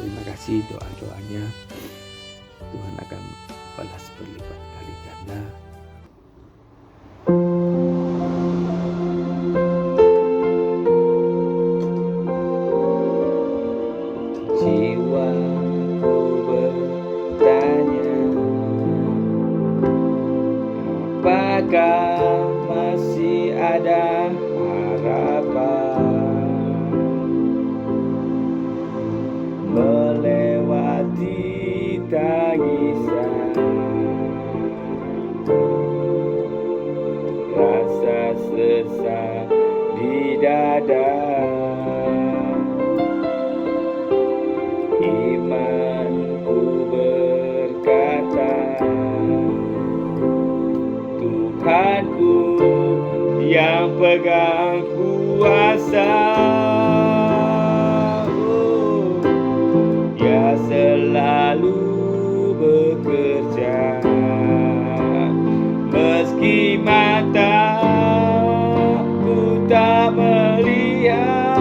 Terima kasih doa-doanya. Tuhan akan balas berlipat kali ganda. Jiwaku bertanya, apakah masih ada harapan melewati tangisan, rasa sesak di dada. Imanku berkata, Tuhanku yang pegang kuasa, Dia selalu bekerja, meski mataku tak melihat,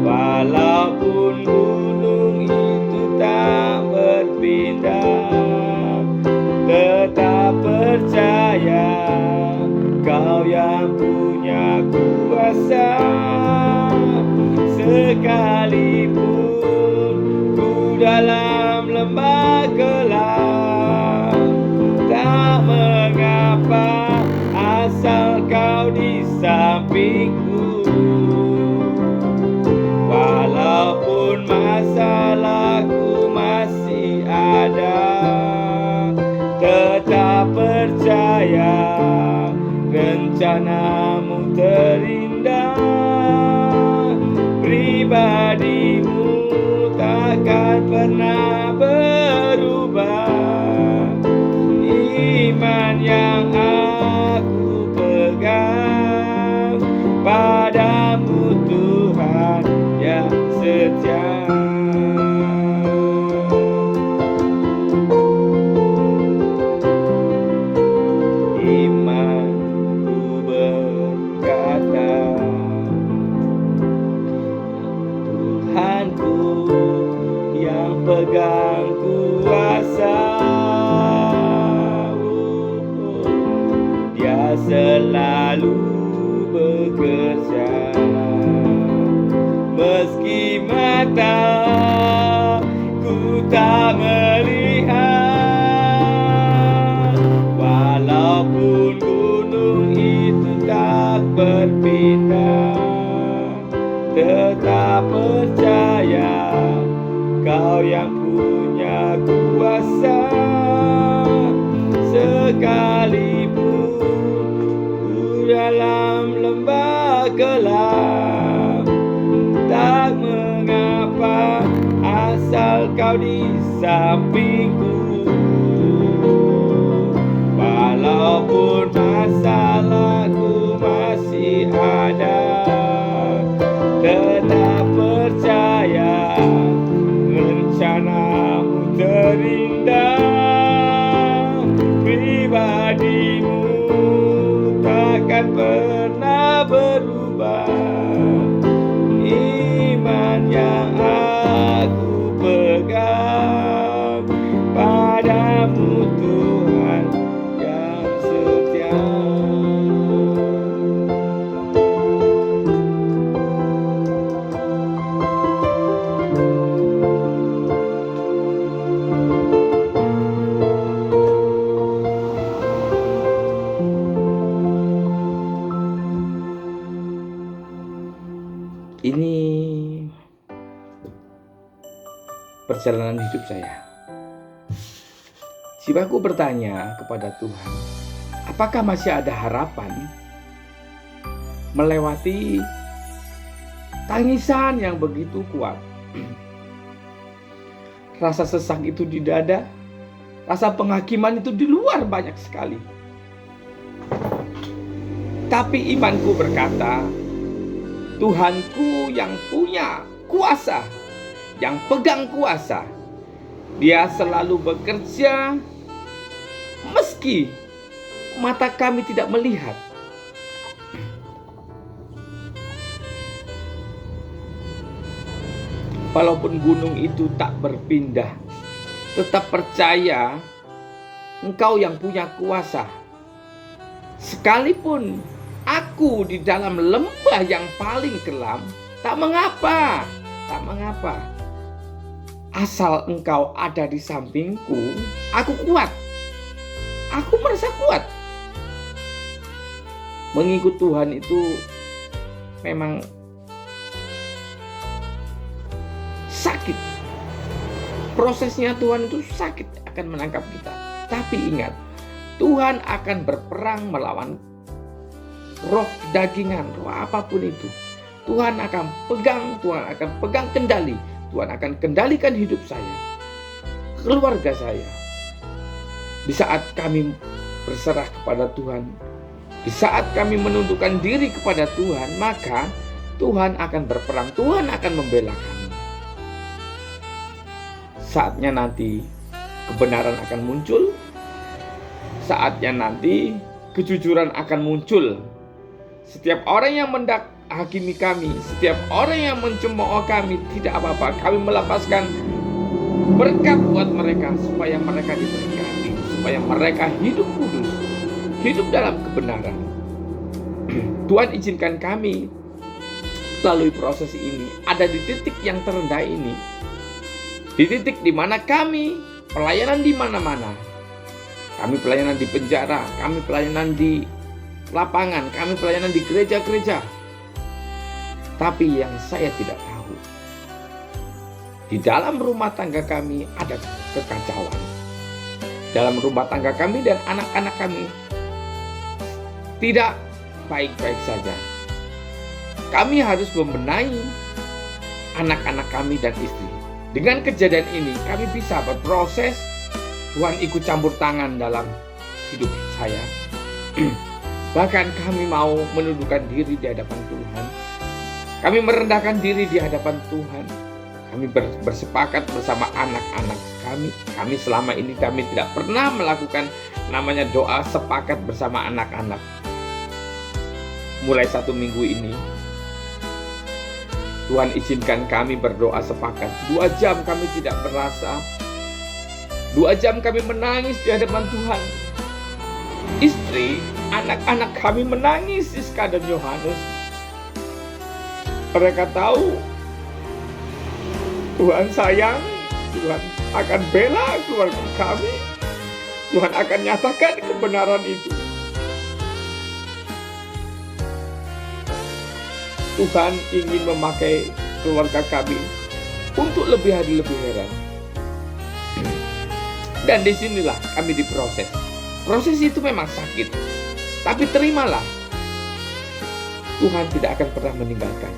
walaupun gunung itu tak berpindah, tetap percaya Kau yang punya kuasa. Sekalipun ku dalam lembah gelap, tak mengapa asal Kau di sampingku. Walaupun masalahku masih ada, tetap percaya rencanamu terindah. Pribadimu takkan pernah berubah. Iman yang aku pegang padamu, Tuhan yang setia. Imanku berkata, Tuhanku yang pegang kuasa, Dia selalu bekerja, meski mataku tak melihat, walaupun gunung itu tak berpindah, tetap percaya Kau yang punya kuasa. Sekalipun ku dalam lembah gelap, tak mengapa asal Kau di sampingku. Walaupun masalahku masih ada, tetap percaya rencanamu terindah. Pribadimu takkan pernah berubah. Iman yang aku pegang padamu, Tuhan yang setia. Ini perjalanan hidup saya. Jiwaku bertanya kepada Tuhan, apakah masih ada harapan melewati tangisan yang begitu kuat? Rasa sesak itu di dada, rasa penghakiman itu di luar banyak sekali. Tapi imanku berkata, Tuhanku yang punya kuasa, yang pegang kuasa, Dia selalu bekerja meski mata kami tidak melihat. Walaupun gunung itu tak berpindah, tetap percaya Engkau yang punya kuasa. Sekalipun aku di dalam lembah yang paling kelam, tak mengapa, tak mengapa. Asal Engkau ada di sampingku, aku kuat. Aku merasa kuat. Mengikut Tuhan itu memang sakit. Prosesnya Tuhan itu sakit akan menangkap kita. Tapi ingat, Tuhan akan berperang melawan roh dagingan, roh apapun itu. Tuhan akan pegang kendali. Tuhan akan kendalikan hidup saya, keluarga saya. Di saat kami berserah kepada Tuhan, di saat kami menundukkan diri kepada Tuhan, maka Tuhan akan berperang, Tuhan akan membela kami. Saatnya nanti kebenaran akan muncul, saatnya nanti kejujuran akan muncul. Setiap orang yang menghakimi kami, setiap orang yang mencemooh kami, tidak apa-apa. Kami melepaskan berkat buat mereka supaya mereka diberkati, supaya mereka hidup kudus, hidup dalam kebenaran. Tuhan izinkan kami melalui proses ini, ada di titik yang terendah ini, di titik di mana kami pelayanan di mana-mana. Kami pelayanan di penjara, kami pelayanan di lapangan, kami pelayanan di gereja-gereja. Tapi yang saya tidak tahu, di dalam rumah tangga kami ada kekacauan. Dalam rumah tangga kami dan anak-anak kami tidak baik-baik saja. Kami harus membenahi anak-anak kami dan istri. Dengan kejadian ini kami bisa berproses. Tuhan ikut campur tangan dalam hidup saya. Bahkan kami mau menundukkan diri di hadapan Tuhan. Kami merendahkan diri di hadapan Tuhan. Kami bersepakat bersama anak-anak kami. Kami selama ini tidak pernah melakukan namanya doa sepakat bersama anak-anak. Mulai 1 minggu ini, Tuhan izinkan kami berdoa sepakat. 2 jam kami tidak merasa. 2 jam kami menangis di hadapan Tuhan. Istri, anak-anak kami menangis, Siska dan Yohanes. Mereka tahu Tuhan sayang, Tuhan akan bela keluarga kami. Tuhan akan nyatakan kebenaran itu. Tuhan ingin memakai keluarga kami untuk lebih hari lebih heran. Dan disinilah kami diproses. Proses itu memang sakit, tapi terimalah. Tuhan tidak akan pernah meninggalkan.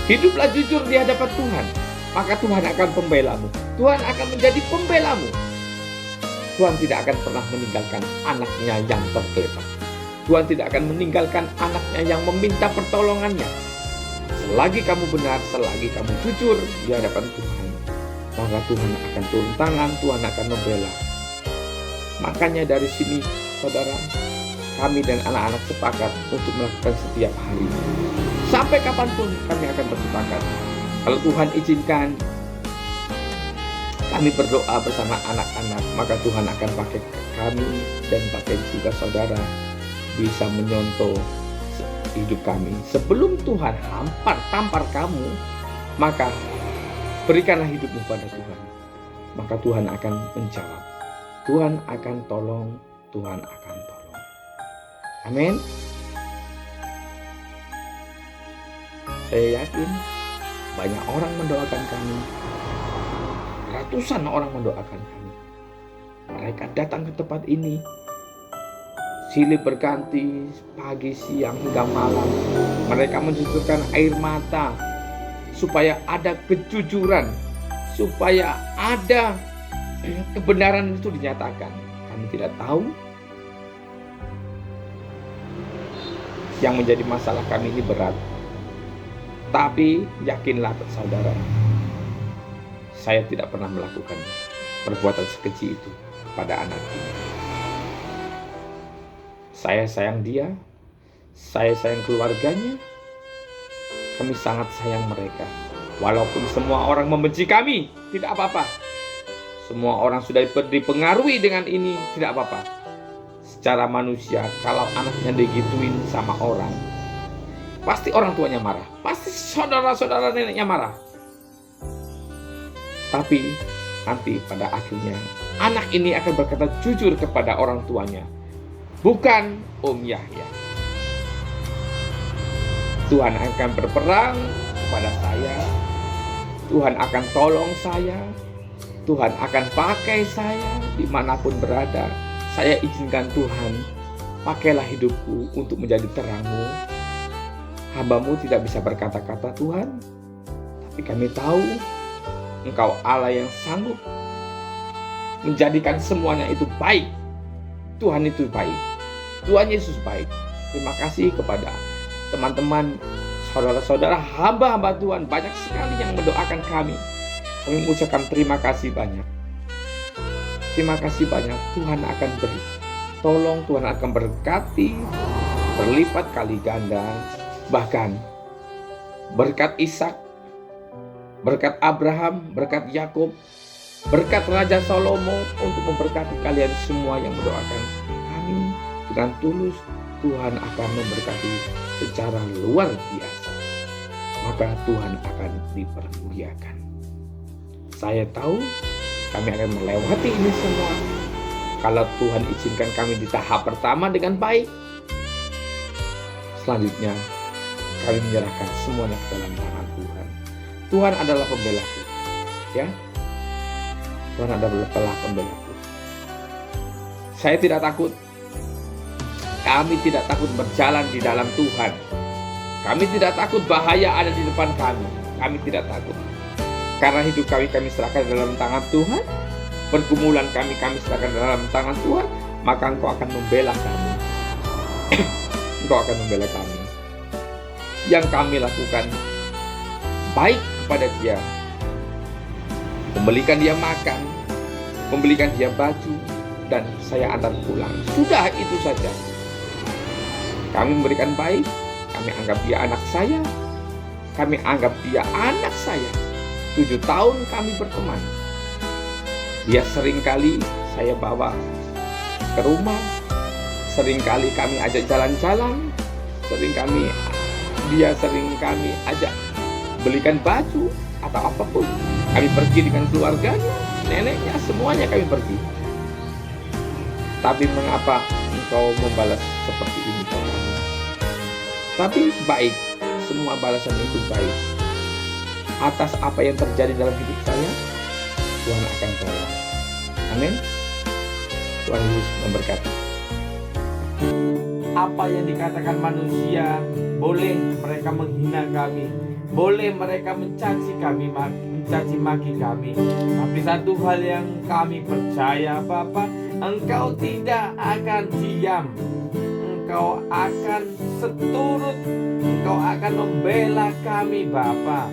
Hiduplah jujur di hadapan Tuhan, maka Tuhan akan pembelamu. Tuhan akan menjadi pembelamu. Tuhan tidak akan pernah meninggalkan anaknya yang tergeletak. Tuhan tidak akan meninggalkan anaknya yang meminta pertolongannya. Selagi kamu benar, selagi kamu jujur di hadapan Tuhan, maka Tuhan akan turun tangan, Tuhan akan membela. Makanya dari sini, saudara, kami dan anak-anak sepakat untuk melakukan setiap hari. Sampai kapanpun kami akan bersepakat. Kalau Tuhan izinkan kami berdoa bersama anak-anak, maka Tuhan akan pakai kami dan pakai juga saudara bisa menyontoh hidup kami. Sebelum Tuhan tampar kamu, maka berikanlah hidupmu pada Tuhan. Maka Tuhan akan menjawab. Tuhan akan tolong, Tuhan akan tolong. Amin. Saya yakin banyak orang mendoakan kami. Ratusan orang mendoakan kami. Mereka datang ke tempat ini silih berganti, pagi, siang, hingga malam. Mereka mencucurkan air mata supaya ada kejujuran, supaya ada kebenaran itu dinyatakan. Kami tidak tahu. Yang menjadi masalah kami ini berat. Tapi yakinlah saudara, saya tidak pernah melakukan perbuatan sekeji itu pada anak ini. Saya sayang dia, saya sayang keluarganya, kami sangat sayang mereka. Walaupun semua orang membenci kami, tidak apa-apa. Semua orang sudah dipengaruhi dengan ini, tidak apa-apa. Secara manusia, kalau anaknya digituin sama orang, pasti orang tuanya marah, pasti saudara-saudara neneknya marah. Tapi nanti pada akhirnya anak ini akan berkata jujur kepada orang tuanya, bukan Om Yahya. Tuhan akan berperang kepada saya, Tuhan akan tolong saya, Tuhan akan pakai saya dimanapun berada. Saya izinkan Tuhan, pakailah hidupku untuk menjadi terang-Mu. Hamba-Mu tidak bisa berkata-kata Tuhan, tapi kami tahu Engkau Allah yang sanggup menjadikan semuanya itu baik. Tuhan itu baik, Tuhan Yesus baik. Terima kasih kepada teman-teman, saudara-saudara, hamba-hamba Tuhan. Banyak sekali yang mendoakan kami. Kami mengucapkan terima kasih banyak. Terima kasih banyak. Tuhan akan beri tolong, Tuhan akan berkati berlipat kali ganda. Bahkan berkat Ishak, berkat Abraham, berkat Yakub, berkat Raja Salomo, untuk memberkati kalian semua yang mendoakan kami dengan tulus. Tuhan akan memberkati secara luar biasa. Maka Tuhan akan dipermuliakan. Saya tahu kami akan melewati ini semua kalau Tuhan izinkan kami di tahap pertama dengan baik. Selanjutnya kami menyerahkan semuanya ke dalam tangan Tuhan. Tuhan adalah pembelaku, ya. Tuhan adalah pembelaku. Saya tidak takut. Kami tidak takut berjalan di dalam Tuhan. Kami tidak takut bahaya ada di depan kami. Kami tidak takut. Karena hidup kami serahkan dalam tangan Tuhan. Pergumulan kami serahkan dalam tangan Tuhan. Maka Engkau akan membela kami. Engkau akan membela kami. Yang kami lakukan baik kepada dia, membelikan dia makan, membelikan dia baju, dan saya antar pulang. Sudah itu saja. Kami memberikan baik, kami anggap dia anak saya, kami anggap dia anak saya. 7 tahun kami berteman. Dia seringkali saya bawa ke rumah, seringkali kami ajak jalan-jalan, dia sering kami ajak belikan baju atau apapun. Kami pergi dengan keluarganya, neneknya, semuanya kami pergi. Tapi mengapa Engkau membalas seperti ini kepadamu? Tapi baik, semua balasan itu baik. Atas apa yang terjadi dalam hidup saya, Tuhan akan tolong. Amin. Tuhan Yesus memberkati. Apa yang dikatakan manusia, boleh mereka menghina kami, boleh mereka mencaci kami, mencaci maki kami. Tapi satu hal yang kami percaya, Bapa, Engkau tidak akan diam. Engkau akan seturut, Engkau akan membela kami, Bapa.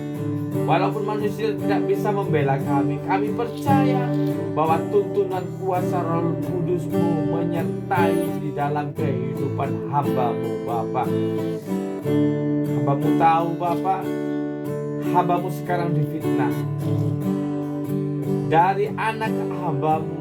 Walaupun manusia tidak bisa membela kami, kami percaya bahwa tuntunan kuasa Roh Kudus-Mu menyertai di dalam kehidupan hamba-Mu, Bapa. Hamba-Mu tahu, Bapa, hamba-Mu sekarang difitnah dari anak hamba-Mu,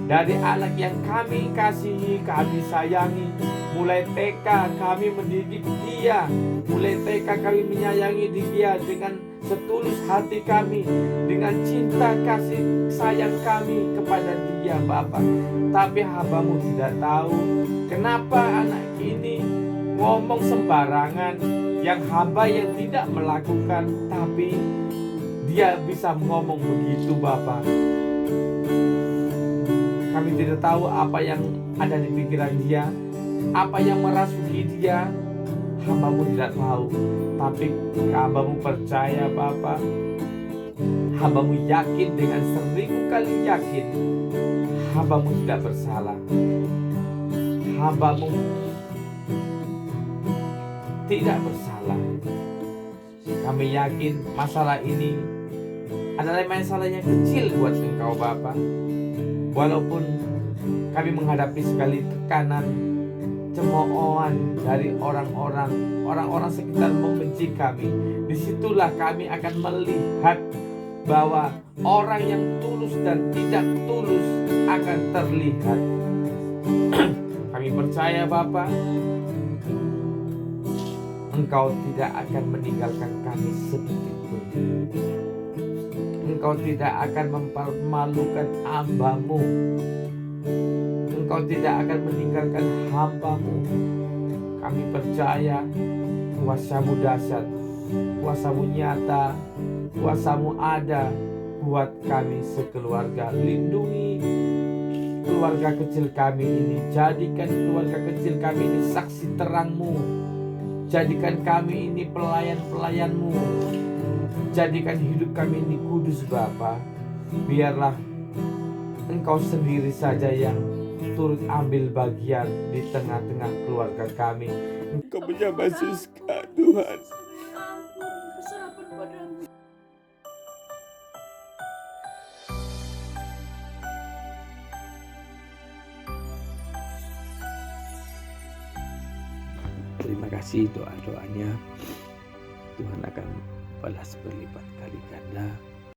dari anak yang kami kasihi, kami sayangi. Mulai TK kami mendidik dia, mulai TK kami menyayangi dia dengan setulus hati kami, dengan cinta kasih sayang kami kepada dia, Bapa. Tapi hamba-Mu tidak tahu kenapa anak ini ngomong sembarangan, yang hamba yang tidak melakukan, tapi dia bisa ngomong begitu, Bapa. Kami tidak tahu apa yang ada di pikiran dia, apa yang merasuki dia. Hamba-Mu tidak tahu, tapi hamba-Mu percaya, Bapa. Hamba-Mu yakin, dengan 1000 kali yakin, hamba-Mu tidak bersalah. Hamba-Mu tidak bersalah. Kami yakin masalah ini adalah masalah yang kecil buat Engkau, Bapa. Walaupun kami menghadapi sekali tekanan, pencemoohan dari orang-orang sekitar membenci kami. Disitulah kami akan melihat bahwa orang yang tulus dan tidak tulus akan terlihat. Kami percaya Bapa, Engkau tidak akan meninggalkan kami sedikit pun. Engkau tidak akan mempermalukan hamba-Mu. Engkau tidak akan meninggalkan hamba-Mu. Kami percaya kuasa-Mu dahsyat, kuasa-Mu nyata, kuasa-Mu ada buat kami sekeluarga. Lindungi keluarga kecil kami ini. Jadikan keluarga kecil kami ini saksi terang-Mu. Jadikan kami ini pelayan-pelayan-Mu. Jadikan hidup kami ini kudus Bapa. Biarlah Engkau sendiri saja yang turut ambil bagian di tengah-tengah keluarga kami. Engkau menyembah Siska Tuhan. Terima kasih doa-doanya. Tuhan akan balas berlipat kali ganda.